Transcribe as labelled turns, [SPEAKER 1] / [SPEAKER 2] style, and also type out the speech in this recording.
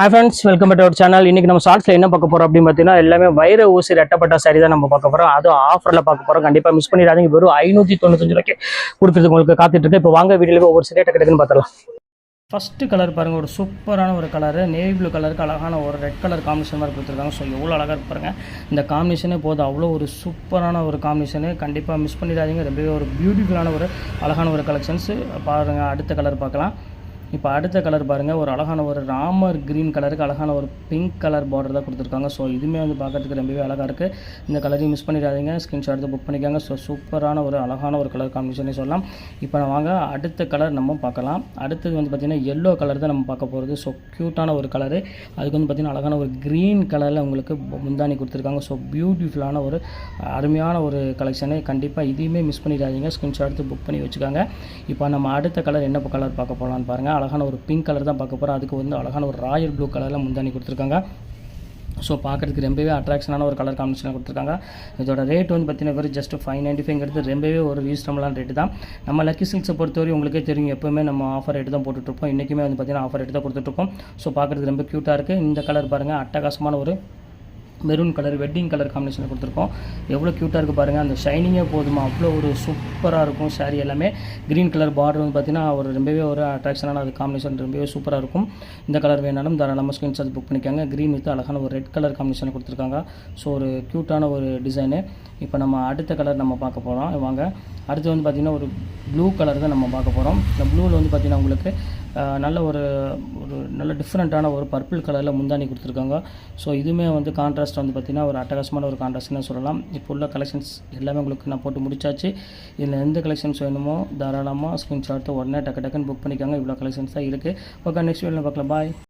[SPEAKER 1] Hi friends, welcome back to our channel. இன்னைக்கு நம்ம ஷார்ட்ஸ்ல என்ன பார்க்க போறோம் அப்படின்னு பார்த்தீங்கன்னா எல்லாமே வைர ஊசி ரெட்டப்பட்ட சாரி தான் நம்ம பார்க்க போறோம். அதுவும் ஆஃபர்ல பார்க்க போறோம். கண்டிப்பா மிஸ் பண்ணிடாதீங்க. வெறும் 595 ரூபாய்க்கு கொடுக்குறது உங்களுக்கு காத்துட்டு இருக்கு. இப்போ வாங்க வீடியோல ஒவ்வொரு சிலேட் கிடைக்குன்னு பார்த்தலாம். ஃபர்ஸ்ட் கலர் பாருங்க, ஒரு சூப்பரான ஒரு கலர், நேவி ப்ளூ கலருக்கு அழகான ஒரு ரெட் கலர் காம்பினேஷன் மாதிரி கொடுத்துருக்காங்க. ஸோ எவ்வளோ அழகாக இருக்கு பாருங்க. இந்த காம்பினேஷனே போதும், அவ்வளோ ஒரு சூப்பரான ஒரு காம்பினேஷனு. கண்டிப்பாக மிஸ் பண்ணிடாதீங்க. ரொம்பவே ஒரு பியூட்டிஃபுல்லான ஒரு அழகான ஒரு கலெக்ஷன்ஸ் பாருங்க. அடுத்த கலர் பார்க்கலாம். இப்போ அடுத்த கலர் பாருங்கள், ஒரு அழகான ஒரு ராமர் க்ரீன் கலருக்கு அழகான ஒரு பிங்க் கலர் பார்டர் தான் கொடுத்துருக்காங்க. ஸோ இதுவுமே வந்து பார்க்குறதுக்கு ரொம்பவே அழகாக இருக்குது. இந்த கலரையும் மிஸ் பண்ணிடாதீங்க, ஸ்க்ரீன்ஷாட் எடுத்து புக் பண்ணிக்காங்க. ஸோ சூப்பரான ஒரு அழகான ஒரு கலர் காம்பினேஷனே சொல்லலாம். இப்போ நான் வாங்க அடுத்த கலர் நம்ம பார்க்கலாம். அடுத்தது வந்து பார்த்திங்கன்னா எல்லோ கலர் தான் நம்ம பார்க்க போகிறது. ஸோ க்யூட்டான ஒரு கலரு, அதுக்கு வந்து பார்த்திங்கன்னா அழகான ஒரு க்ரீன் கலரில் உங்களுக்கு முந்தானி கொடுத்துருக்காங்க. ஸோ பியூட்டிஃபுல்லான ஒரு அருமையான ஒரு கலெக்ஷனு. கண்டிப்பாக இதையுமே மிஸ் பண்ணிடாதீங்க, ஸ்க்ரீன்ஷாட் எடுத்து புக் பண்ணி வச்சுக்காங்க. இப்போ நம்ம அடுத்த கலர் என்ன கலர் பார்க்க போகலான்னு பாருங்கள். அழகான ஒரு பிங்க் கலர் தான் பார்க்க போகிறோம். அதுக்கு வந்து அழகான ஒரு ராயல் ப்ளூ கலரில் முந்தானி கொடுத்துருக்காங்க. ஸோ பார்க்குறதுக்கு ரொம்பவே அட்ராக்ஷனான ஒரு கலர் காம்பினேஷன் கொடுத்துருக்காங்க. இதோட ரேட் வந்து பார்த்தீங்கன்னா வெறும் ஜஸ்ட் 595 ரொம்பவே ஒரு ரீசனபிளான ரேட்டு தான். நம்ம லக்கி சில்க்ஸை பொறுத்தவரை உங்களுக்கே தெரியும், எப்போவுமே நம்ம ஆஃபர் ரேட்டு தான் போட்டுட்ருப்போம். இன்றைக்குமே வந்து பார்த்தீங்கன்னா ஆஃபர் ரேட்டு தான் கொடுத்துட்ருக்கோம். ஸோ பார்க்குறதுக்கு ரொம்ப க்யூட்டாக இருக்குது. இந்த கலர் பாருங்கள், அட்டகாசமான ஒரு maroon colour wedding colour combination கொடுத்துருக்கோம். எவ்வளோ க்யூட்டாக இருக்குது பாருங்கள். அந்த ஷைனிங்கே போதுமா, அவ்வளோ ஒரு சூப்பராக இருக்கும். சாரீ எல்லாமே க்ரீன் கலர் பார்டர் வந்து பார்த்திங்கன்னா ஒரு ரொம்பவே ஒரு அட்ராக்ஷனான அது காம்பினேஷன் ரொம்பவே சூப்பராக இருக்கும். இந்த கலர் வேணாலும் தாராளமாக ஸ்க்ரீன்ஷாட் புக் பண்ணிக்காங்க. க்ரீன் வித் அழகான ஒரு ரெட் கலர் காம்பினேஷன் கொடுத்துருக்காங்க. ஸோ ஒரு க்யூட்டான ஒரு டிசைனு. இப்போ நம்ம அடுத்த கலர் நம்ம பார்க்க போகிறோம். வாங்க அடுத்து வந்து பார்த்திங்கன்னா ஒரு ப்ளூ கலர் தான் நம்ம பார்க்க போகிறோம். இந்த ப்ளூவில் வந்து பார்த்திங்கன்னா உங்களுக்கு நல்ல ஒரு நல்ல டிஃப்ரெண்ட்டான ஒரு பர்பிள் கலரில் முந்தானி கொடுத்துருக்காங்க. ஸோ இதுவுமே வந்து கான்ட்ராஸ்ட் வந்து பார்த்திங்கன்னா ஒரு அட்டகாசமான ஒரு கான்ட்ராஸ்ட்னு சொல்லலாம். இப்போ உள்ள கலெக்ஷன்ஸ் எல்லாமே உங்களுக்கு நான் போட்டு முடிச்சாச்சு. இதில் எந்த கலெக்ஷன்ஸ் வேணுமோ தாராளமாக ஸ்க்ரீன்ஷாட் உடனே டக்குன்னு புக் பண்ணிக்காங்க. இவ்வளோ கலெக்ஷன்ஸ் தான் இருக்குது. ஓகே, நெக்ஸ்ட் வீடியோவில் பார்க்கலாம். பாய்.